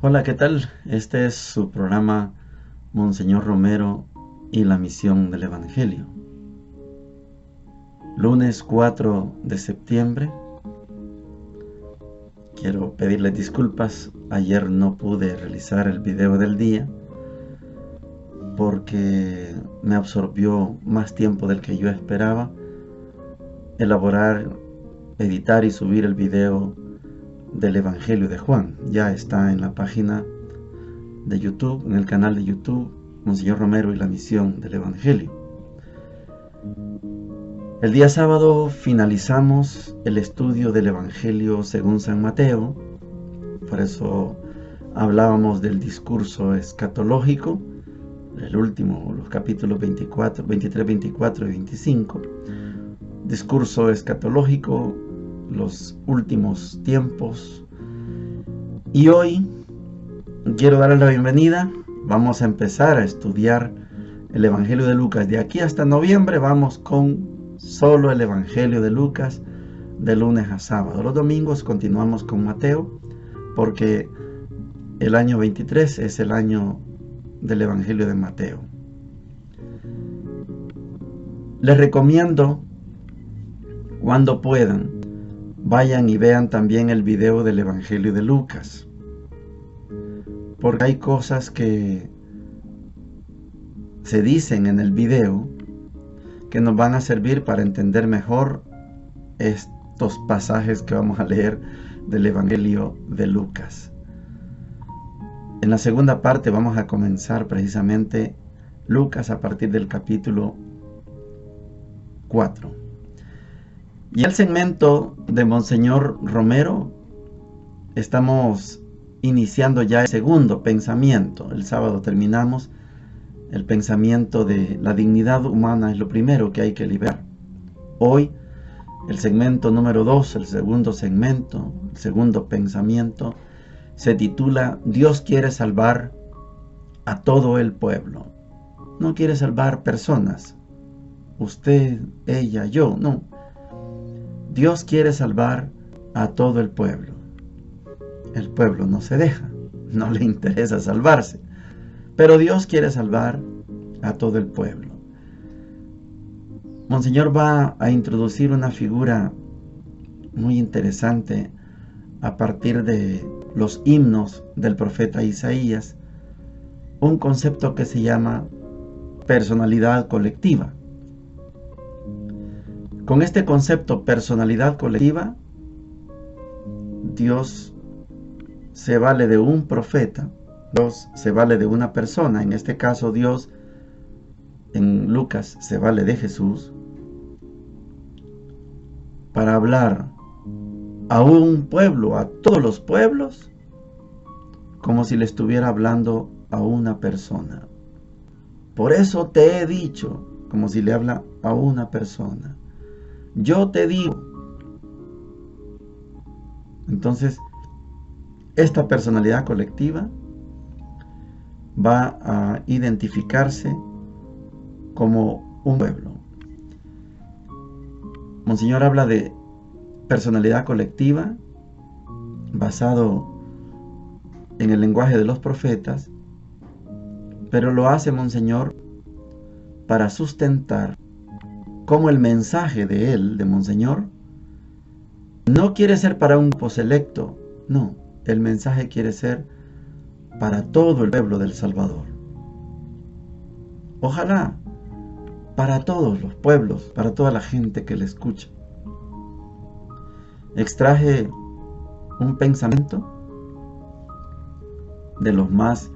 Hola, ¿qué tal? Este es su programa Monseñor Romero y la misión del Evangelio. Lunes 4 de septiembre. Quiero pedirles disculpas. Ayer no pude realizar el video del día porque me absorbió más tiempo del que yo esperaba elaborar, editar y subir el video del Evangelio de Juan. Ya está en la página de YouTube, en el canal de YouTube Monseñor Romero y la misión del Evangelio. El día sábado finalizamos el estudio del Evangelio según San Mateo. Por eso hablábamos del discurso escatológico, el último, los capítulos 23, 24 y 25. Discurso escatológico, los últimos tiempos. Y hoy quiero darles la bienvenida. Vamos a empezar a estudiar el Evangelio de Lucas. De aquí hasta noviembre vamos con solo el Evangelio de Lucas de lunes a sábado. Los domingos continuamos con Mateo porque el año 23 es el año del Evangelio de Mateo. Les recomiendo, cuando puedan, vayan y vean también el video del Evangelio de Lucas, porque hay cosas que se dicen en el video que nos van a servir para entender mejor estos pasajes que vamos a leer del Evangelio de Lucas. En la segunda parte vamos a comenzar precisamente Lucas a partir del capítulo 4. Y el segmento de Monseñor Romero, estamos iniciando ya el segundo pensamiento. El sábado terminamos el pensamiento de la dignidad humana, es lo primero que hay que liberar. Hoy, el segmento número 2, el segundo segmento, el segundo pensamiento, se titula Dios quiere salvar a todo el pueblo. No quiere salvar personas, usted, ella, yo, no. Dios quiere salvar a todo el pueblo. El pueblo no se deja, no le interesa salvarse. Pero Dios quiere salvar a todo el pueblo. Monseñor va a introducir una figura muy interesante a partir de los himnos del profeta Isaías, un concepto que se llama personalidad colectiva. Con este concepto, personalidad colectiva, Dios se vale de un profeta. Dios se vale de una persona, en este caso Dios en Lucas se vale de Jesús para hablar a un pueblo, a todos los pueblos, como si le estuviera hablando a una persona. Por eso te he dicho, como si le habla a una persona. Yo te digo. Entonces, esta personalidad colectiva va a identificarse como un pueblo. Monseñor habla de personalidad colectiva basado en el lenguaje de los profetas, pero lo hace Monseñor para sustentar cómo el mensaje de él, de Monseñor, no quiere ser para un grupo selecto, no, el mensaje quiere ser para todo el pueblo del Salvador. Ojalá para todos los pueblos, para toda la gente que le escucha. Extraje un pensamiento de los más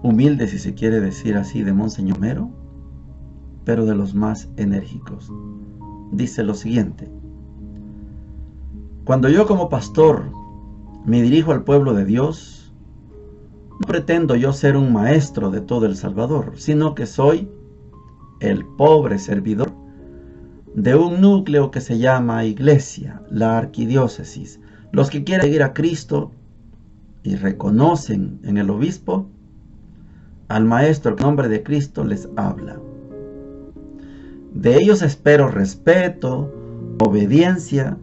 humildes, si se quiere decir así, de Monseñor Romero, pero de los más enérgicos. Dice lo siguiente: cuando yo como pastor me dirijo al pueblo de Dios, no pretendo yo ser un maestro de todo El Salvador, sino que soy el pobre servidor de un núcleo que se llama Iglesia, la arquidiócesis. Los que quieren seguir a Cristo y reconocen en el obispo al maestro que en nombre de Cristo les habla. De ellos espero respeto, obediencia.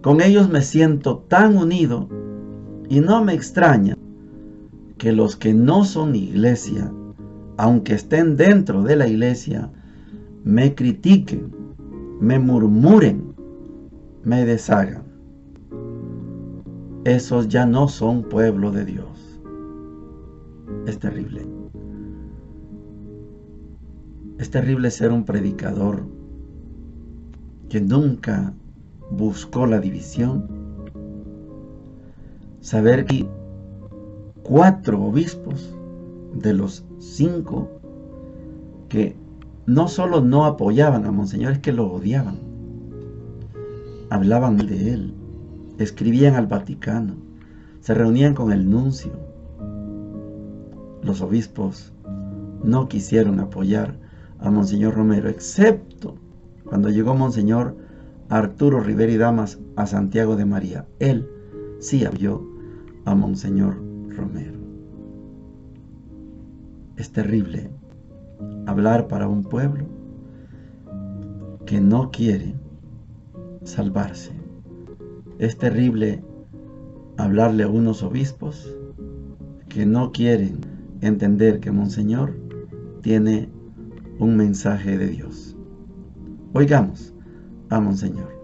Con ellos me siento tan unido y no me extraña que los que no son iglesia, aunque estén dentro de la iglesia, me critiquen, me murmuren, me deshagan. Esos ya no son pueblo de Dios. Es terrible. Es terrible ser un predicador que nunca buscó la división. Saber que 4 obispos de los 5 que no solo no apoyaban a Monseñor, es que lo odiaban. Hablaban de él, escribían al Vaticano, se reunían con el nuncio. Los obispos no quisieron apoyar a Monseñor Romero, excepto cuando llegó Monseñor Arturo Rivera y Damas a Santiago de María. Él sí apoyó a Monseñor Romero. Es terrible hablar para un pueblo que no quiere salvarse. Es terrible hablarle a unos obispos que no quieren entender que Monseñor tiene un mensaje de Dios. Oigamos a Monseñor.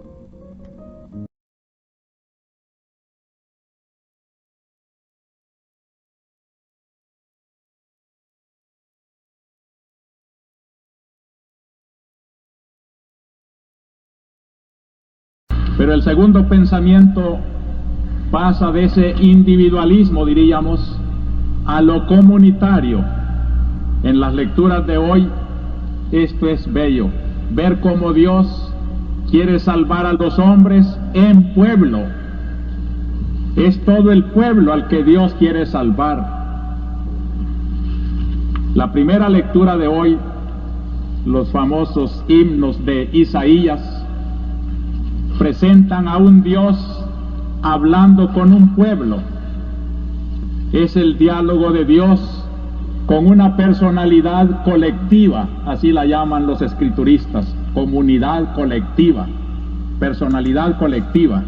Pero el segundo pensamiento pasa de ese individualismo, diríamos, a lo comunitario. En las lecturas de hoy, esto es bello, ver cómo Dios quiere salvar a los hombres en pueblo. Es todo el pueblo al que Dios quiere salvar. La primera lectura de hoy, los famosos himnos de Isaías, presentan a un Dios hablando con un pueblo. Es el diálogo de Dios con una personalidad colectiva, así la llaman los escrituristas, comunidad colectiva, personalidad colectiva.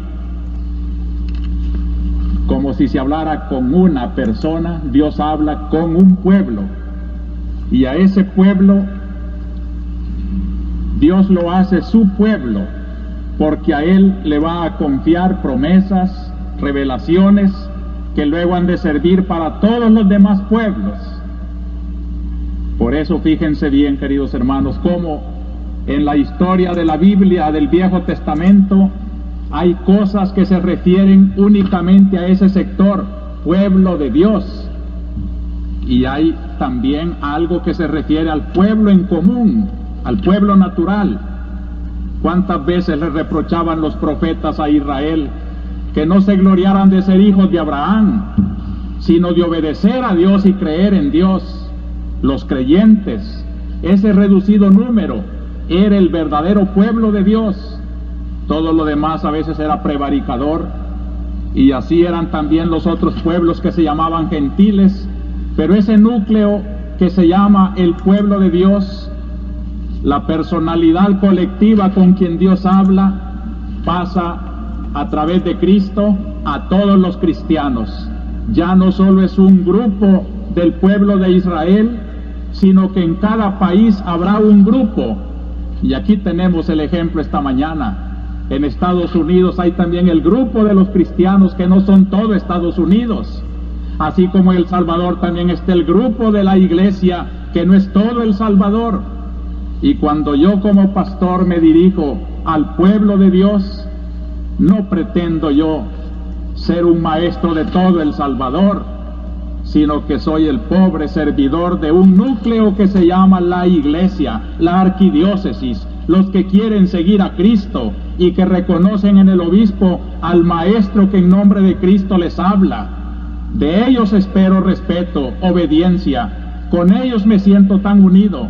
Como si se hablara con una persona, Dios habla con un pueblo. Y a ese pueblo, Dios lo hace su pueblo, porque a él le va a confiar promesas, revelaciones, que luego han de servir para todos los demás pueblos. Por eso fíjense bien, queridos hermanos, cómo en la historia de la Biblia del Viejo Testamento hay cosas que se refieren únicamente a ese sector, pueblo de Dios. Y hay también algo que se refiere al pueblo en común, al pueblo natural. ¿Cuántas veces le reprochaban los profetas a Israel que no se gloriaran de ser hijos de Abraham, sino de obedecer a Dios y creer en Dios? Los creyentes, ese reducido número, era el verdadero pueblo de Dios. Todo lo demás a veces era prevaricador, y así eran también los otros pueblos que se llamaban gentiles, pero ese núcleo que se llama el pueblo de Dios, la personalidad colectiva con quien Dios habla, pasa a través de Cristo a todos los cristianos. Ya no solo es un grupo del pueblo de Israel, sino que en cada país habrá un grupo. Y aquí tenemos el ejemplo esta mañana. En Estados Unidos hay también el grupo de los cristianos que no son todo Estados Unidos. Así como en El Salvador también está el grupo de la iglesia que no es todo El Salvador. Y cuando yo como pastor me dirijo al pueblo de Dios, no pretendo yo ser un maestro de todo El Salvador, sino que soy el pobre servidor de un núcleo que se llama la iglesia, la arquidiócesis, los que quieren seguir a Cristo y que reconocen en el obispo al maestro que en nombre de Cristo les habla. De ellos espero respeto, obediencia, con ellos me siento tan unido.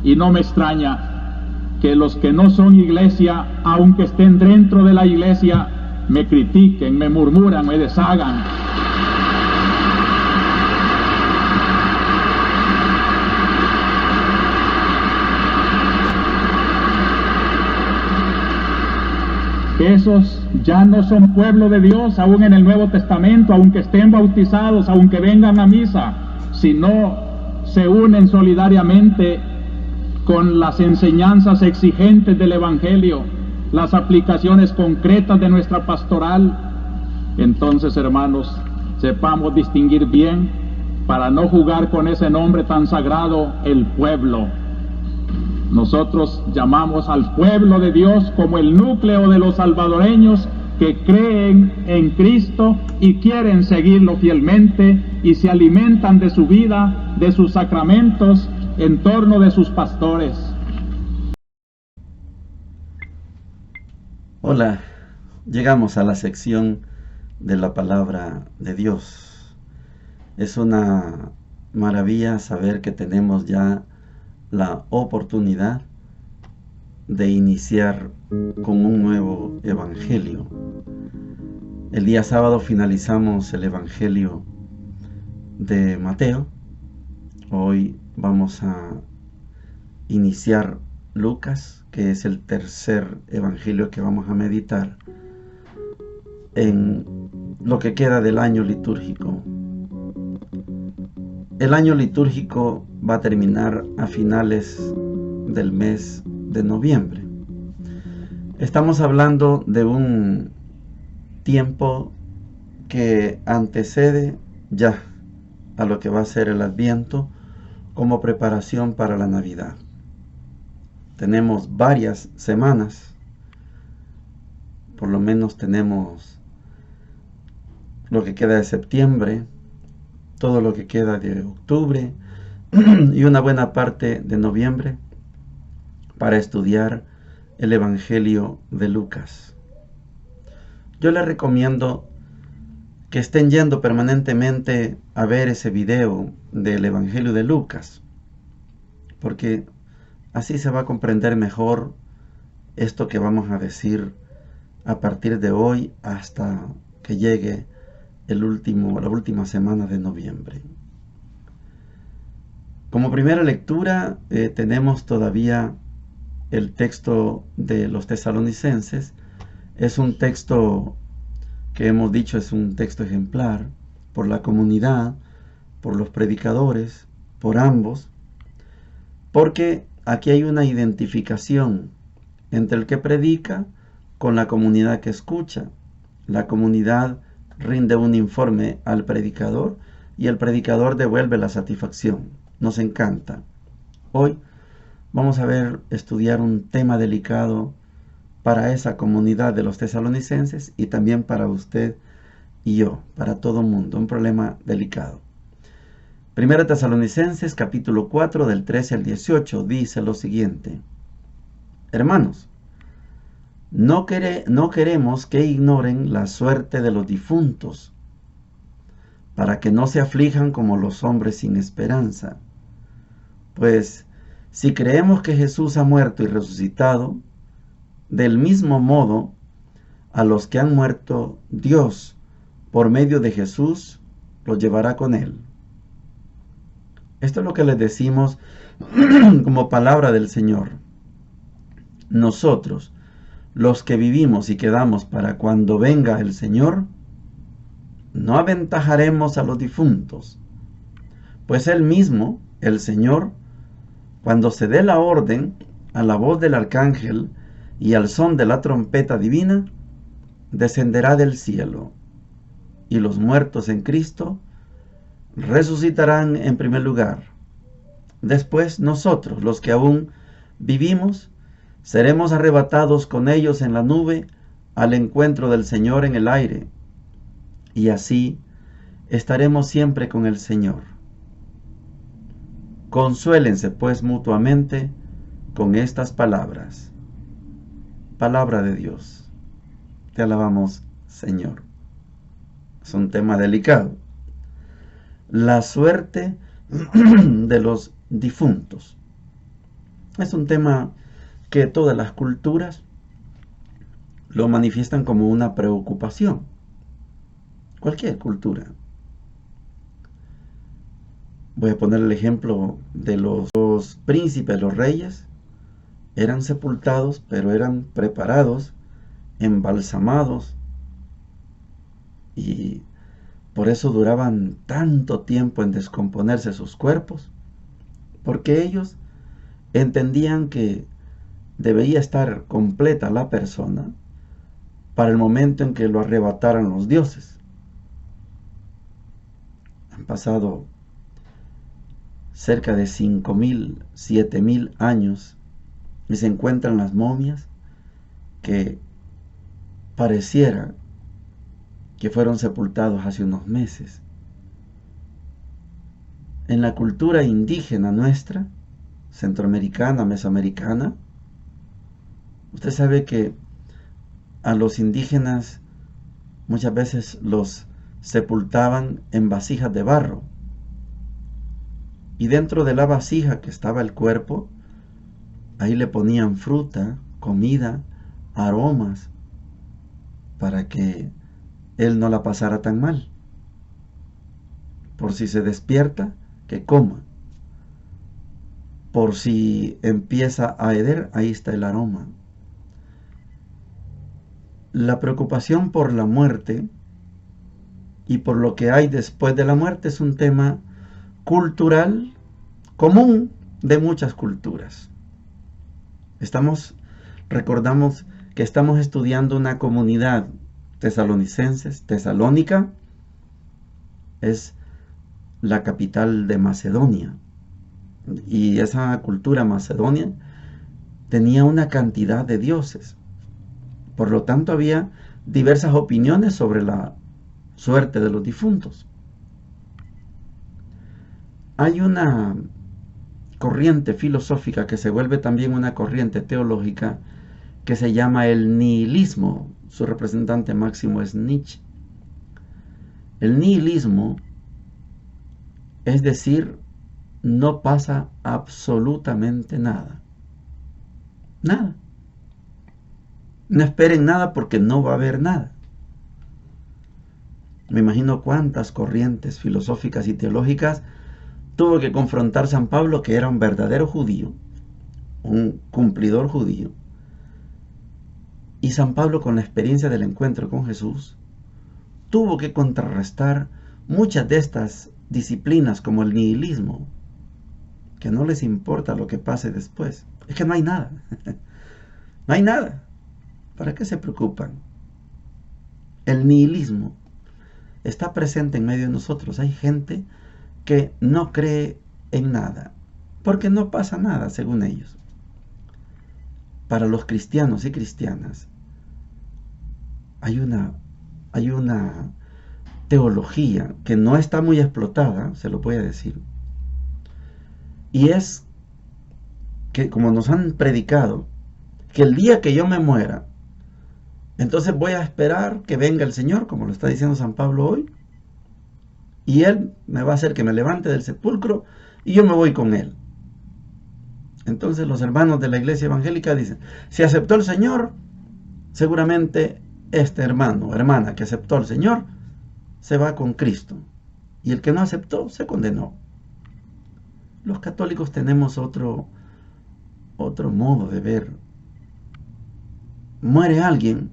Y no me extraña que los que no son iglesia, aunque estén dentro de la iglesia, me critiquen, me murmuran, me deshagan. Esos ya no son pueblo de Dios, aún en el Nuevo Testamento, aunque estén bautizados, aunque vengan a misa, sino se unen solidariamente con las enseñanzas exigentes del Evangelio, las aplicaciones concretas de nuestra pastoral. Entonces, hermanos, sepamos distinguir bien para no jugar con ese nombre tan sagrado, el pueblo. Nosotros llamamos al pueblo de Dios como el núcleo de los salvadoreños que creen en Cristo y quieren seguirlo fielmente y se alimentan de su vida, de sus sacramentos, en torno de sus pastores. Hola, llegamos a la sección de la palabra de Dios. Es una maravilla saber que tenemos ya la oportunidad de iniciar con un nuevo evangelio. El día sábado finalizamos el evangelio de Mateo. Hoy vamos a iniciar Lucas, que es el tercer evangelio que vamos a meditar en lo que queda del año litúrgico. El año litúrgico va a terminar a finales del mes de noviembre. Estamos hablando de un tiempo que antecede ya a lo que va a ser el Adviento como preparación para la Navidad. Tenemos varias semanas, por lo menos tenemos lo que queda de septiembre, todo lo que queda de octubre y una buena parte de noviembre para estudiar el Evangelio de Lucas. Yo les recomiendo que estén yendo permanentemente a ver ese video del Evangelio de Lucas, porque así se va a comprender mejor esto que vamos a decir a partir de hoy hasta que llegue la última semana de noviembre. Como primera lectura tenemos todavía el texto de los Tesalonicenses. Es un texto que hemos dicho es un texto ejemplar por la comunidad, por los predicadores, por ambos, porque aquí hay una identificación entre el que predica con la comunidad que escucha. La comunidad rinde un informe al predicador y el predicador devuelve la satisfacción. Nos encanta. Hoy vamos a estudiar un tema delicado para esa comunidad de los tesalonicenses y también para usted y yo, para todo el mundo, un problema delicado. Primera Tesalonicenses capítulo 4 del 13 al 18 dice lo siguiente: Hermanos, no queremos que ignoren la suerte de los difuntos, para que no se aflijan como los hombres sin esperanza. Pues si creemos que Jesús ha muerto y resucitado, del mismo modo, a los que han muerto, Dios, por medio de Jesús, los llevará con él. Esto es lo que les decimos como palabra del Señor. Nosotros, los que vivimos y quedamos para cuando venga el Señor, no aventajaremos a los difuntos, pues Él mismo, el Señor, cuando se dé la orden, a la voz del arcángel y al son de la trompeta divina, descenderá del cielo, y los muertos en Cristo resucitarán en primer lugar. Después nosotros, los que aún vivimos, seremos arrebatados con ellos en la nube al encuentro del Señor en el aire, y así estaremos siempre con el Señor. Consuélense pues mutuamente con estas palabras. Palabra de Dios. Te alabamos, Señor. Es un tema delicado. La suerte de los difuntos. Es un tema que todas las culturas lo manifiestan como una preocupación. Cualquier cultura. Voy a poner el ejemplo de los príncipes, los reyes. Eran sepultados, pero eran preparados embalsamados, y por eso duraban tanto tiempo en descomponerse sus cuerpos, porque ellos entendían que debía estar completa la persona para el momento en que lo arrebataran los dioses. Han pasado cerca de 5.000, 7.000 años y se encuentran las momias que pareciera que fueron sepultados hace unos meses. En la cultura indígena nuestra, centroamericana, mesoamericana, usted sabe que a los indígenas muchas veces los sepultaban en vasijas de barro, y dentro de la vasija que estaba el cuerpo, ahí le ponían fruta, comida, aromas, para que él no la pasara tan mal. Por si se despierta, que coma. Por si empieza a heder, ahí está el aroma. La preocupación por la muerte y por lo que hay después de la muerte es un tema cultural común de muchas culturas. Recordamos que estamos estudiando una comunidad tesalonicenses. Tesalónica es la capital de Macedonia, y esa cultura macedonia tenía una cantidad de dioses. Por lo tanto, había diversas opiniones sobre la suerte de los difuntos. Hay una corriente filosófica que se vuelve también una corriente teológica que se llama el nihilismo. Su representante máximo es Nietzsche. El nihilismo, es decir, no pasa absolutamente nada. Nada. No esperen nada porque no va a haber nada. Me imagino cuántas corrientes filosóficas y teológicas tuvo que confrontar San Pablo, que era un verdadero judío, un cumplidor judío. Y San Pablo, con la experiencia del encuentro con Jesús, tuvo que contrarrestar muchas de estas disciplinas, como el nihilismo, que no les importa lo que pase después. Es que no hay nada. No hay nada. ¿Para qué se preocupan? El nihilismo está presente en medio de nosotros. Hay gente que no cree en nada, porque no pasa nada, según ellos. Para los cristianos y cristianas, hay una teología que no está muy explotada, se lo voy a decir, y es que, como nos han predicado, que el día que yo me muera, entonces voy a esperar que venga el Señor, como lo está diciendo San Pablo hoy, y Él me va a hacer que me levante del sepulcro y yo me voy con Él. Entonces los hermanos de la iglesia evangélica dicen, si aceptó el Señor, seguramente este hermano o hermana que aceptó al Señor se va con Cristo, y el que no aceptó se condenó. Los católicos tenemos otro modo de ver. Muere alguien,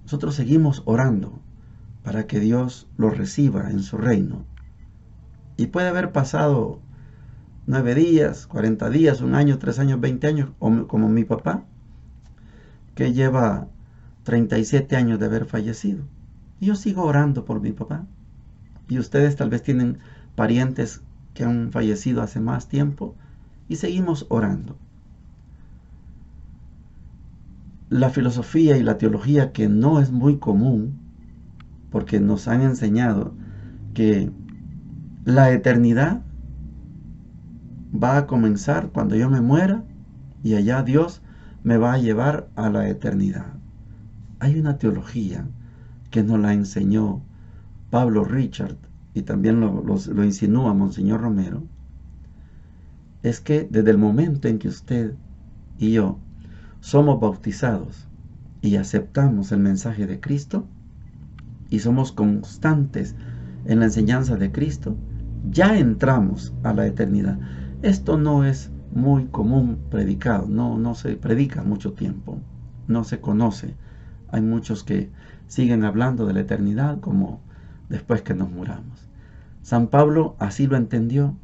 nosotros seguimos orando para que Dios lo reciba en su reino. Y puede haber pasado 9 días, 40 días, 1 año, 3 años, 20 años, como mi papá, que lleva 37 años de haber fallecido. Y yo sigo orando por mi papá. Y ustedes tal vez tienen parientes que han fallecido hace más tiempo, y seguimos orando. La filosofía y la teología, que no es muy común, porque nos han enseñado que la eternidad va a comenzar cuando yo me muera, y allá Dios me va a llevar a la eternidad. Hay una teología que nos la enseñó Pablo Richard, y también lo insinúa Monseñor Romero. Es que desde el momento en que usted y yo somos bautizados y aceptamos el mensaje de Cristo, y somos constantes en la enseñanza de Cristo, ya entramos a la eternidad. Esto no es muy común predicado, no se predica mucho tiempo, no se conoce Hay muchos que siguen hablando de la eternidad como después que nos muramos. San Pablo así lo entendió.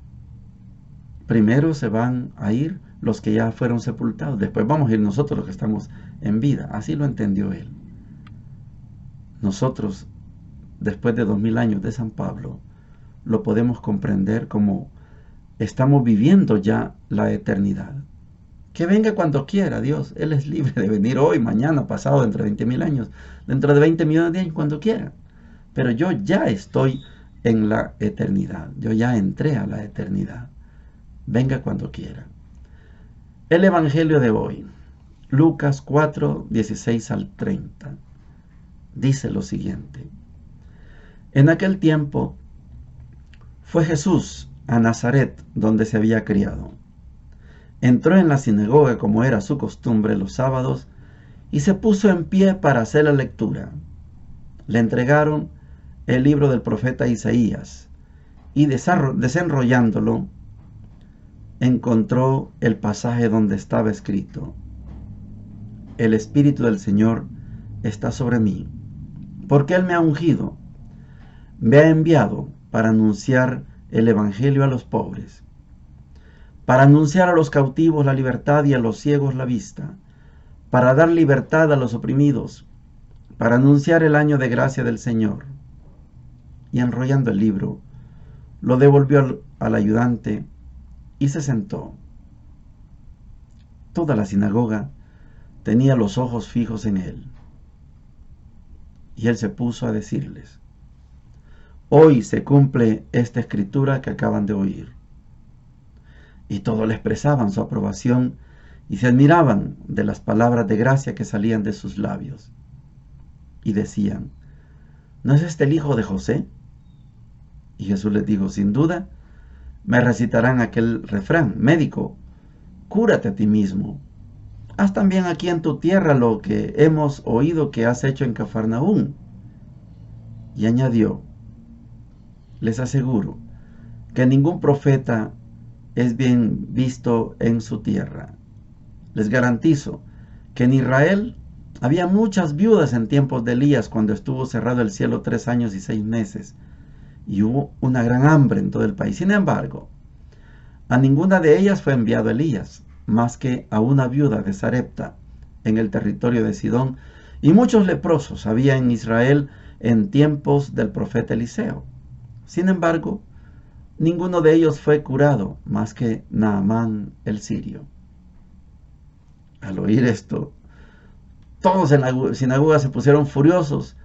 Primero se van a ir los que ya fueron sepultados, después vamos a ir nosotros los que estamos en vida. Así lo entendió él. Nosotros, después de 2000 años de San Pablo, lo podemos comprender como estamos viviendo ya la eternidad. Que venga cuando quiera Dios. Él es libre de venir hoy, mañana, pasado, dentro de 20.000 años, dentro de 20 millones de años, cuando quiera. Pero yo ya estoy en la eternidad. Yo ya entré a la eternidad. Venga cuando quiera. El Evangelio de hoy, Lucas 4, 16 al 30, dice lo siguiente. En aquel tiempo fue Jesús a Nazaret, donde se había criado. Entró en la sinagoga como era su costumbre los sábados y se puso en pie para hacer la lectura. Le entregaron el libro del profeta Isaías y desenrollándolo encontró el pasaje donde estaba escrito: El Espíritu del Señor está sobre mí, porque Él me ha ungido, me ha enviado para anunciar el Evangelio a los pobres, para anunciar a los cautivos la libertad y a los ciegos la vista, para dar libertad a los oprimidos, para anunciar el año de gracia del Señor. Y enrollando el libro, lo devolvió al ayudante y se sentó. Toda la sinagoga tenía los ojos fijos en él. Y él se puso a decirles: Hoy se cumple esta escritura que acaban de oír. Y todos le expresaban su aprobación y se admiraban de las palabras de gracia que salían de sus labios. Y decían: ¿no es este el hijo de José? Y Jesús les dijo: sin duda, me recitarán aquel refrán: médico, cúrate a ti mismo. Haz también aquí en tu tierra lo que hemos oído que has hecho en Cafarnaúm. Y añadió: les aseguro que ningún profeta es bien visto en su tierra. Les garantizo que en Israel había muchas viudas en tiempos de Elías, cuando estuvo cerrado el cielo 3 años y 6 meses, y hubo una gran hambre en todo el país. Sin embargo, a ninguna de ellas fue enviado Elías, más que a una viuda de Sarepta, en el territorio de Sidón, y muchos leprosos había en Israel en tiempos del profeta Eliseo. Sin embargo, ninguno de ellos fue curado, más que Naamán el sirio. Al oír esto, todos en la sinagoga se pusieron furiosos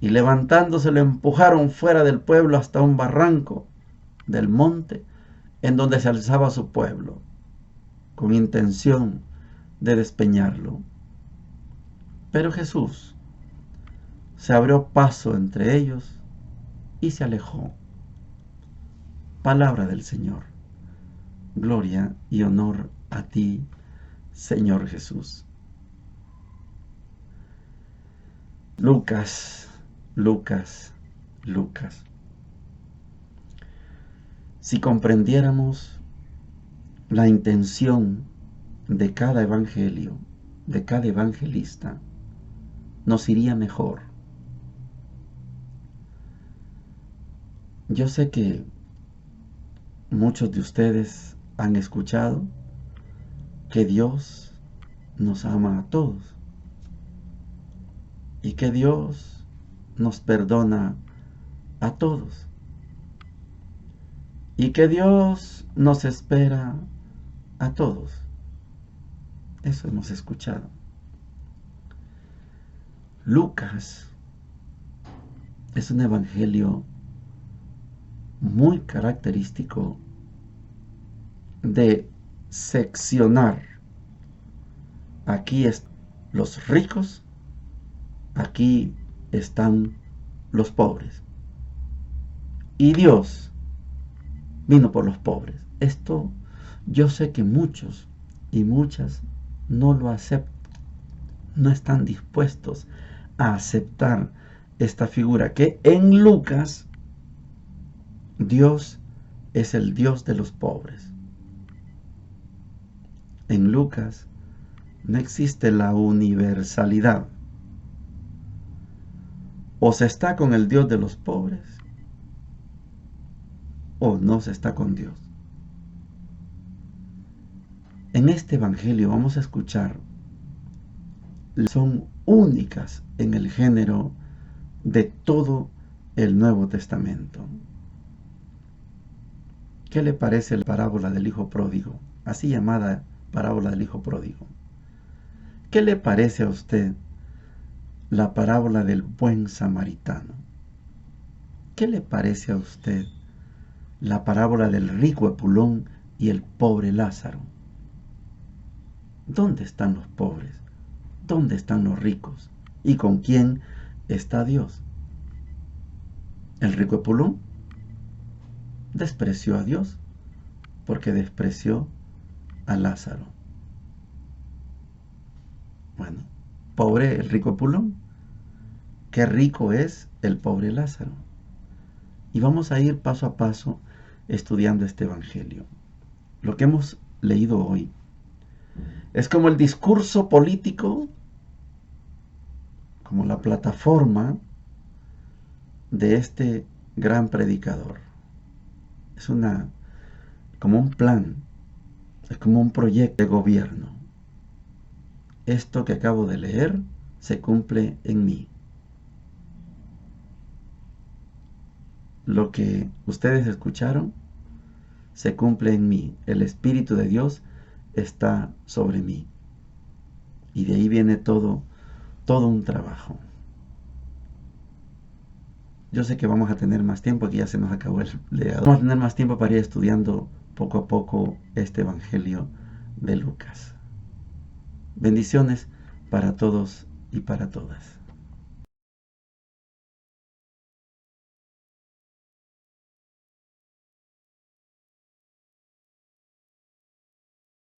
y levantándose lo empujaron fuera del pueblo hasta un barranco del monte en donde se alzaba su pueblo, con intención de despeñarlo. Pero Jesús se abrió paso entre ellos y se alejó. Palabra del Señor. Gloria y honor a ti, Señor Jesús. Lucas, Lucas, Lucas. Si comprendiéramos la intención de cada evangelio, de cada evangelista, nos iría mejor. Yo sé que muchos de ustedes han escuchado que Dios nos ama a todos y que Dios nos perdona a todos y que Dios nos espera a todos. Eso hemos escuchado. Lucas es un evangelio muy característico de seccionar. Aquí están los ricos, aquí están los pobres. Y Dios vino por los pobres. Esto yo sé que muchos y muchas no lo aceptan, no están dispuestos a aceptar esta figura, que en Lucas Dios es el Dios de los pobres. En Lucas no existe la universalidad O se está con el Dios de los pobres, o no se está con Dios. En este evangelio vamos a escuchar, son únicas en el género de todo el Nuevo Testamento. ¿Qué le parece la parábola del hijo pródigo? Así llamada parábola del hijo pródigo. ¿Qué le parece a usted la parábola del buen samaritano? ¿Qué le parece a usted la parábola del rico Epulón y el pobre Lázaro? ¿Dónde están los pobres? ¿Dónde están los ricos? ¿Y con quién está Dios? El rico Epulón despreció a Dios porque despreció a Lázaro. Bueno, pobre el rico Epulón, qué rico es el pobre Lázaro. Y vamos a ir paso a paso estudiando este evangelio. Lo que hemos leído hoy es como el discurso político, como la plataforma de este gran predicador. Es como un plan, es como un proyecto de gobierno. Esto que acabo de leer se cumple en mí. Lo que ustedes escucharon se cumple en mí. El Espíritu de Dios está sobre mí. Y de ahí viene todo un trabajo. Yo sé que vamos a tener más tiempo, que ya se nos acabó el leador. Vamos a tener más tiempo para ir estudiando poco a poco este Evangelio de Lucas. Bendiciones para todos y para todas.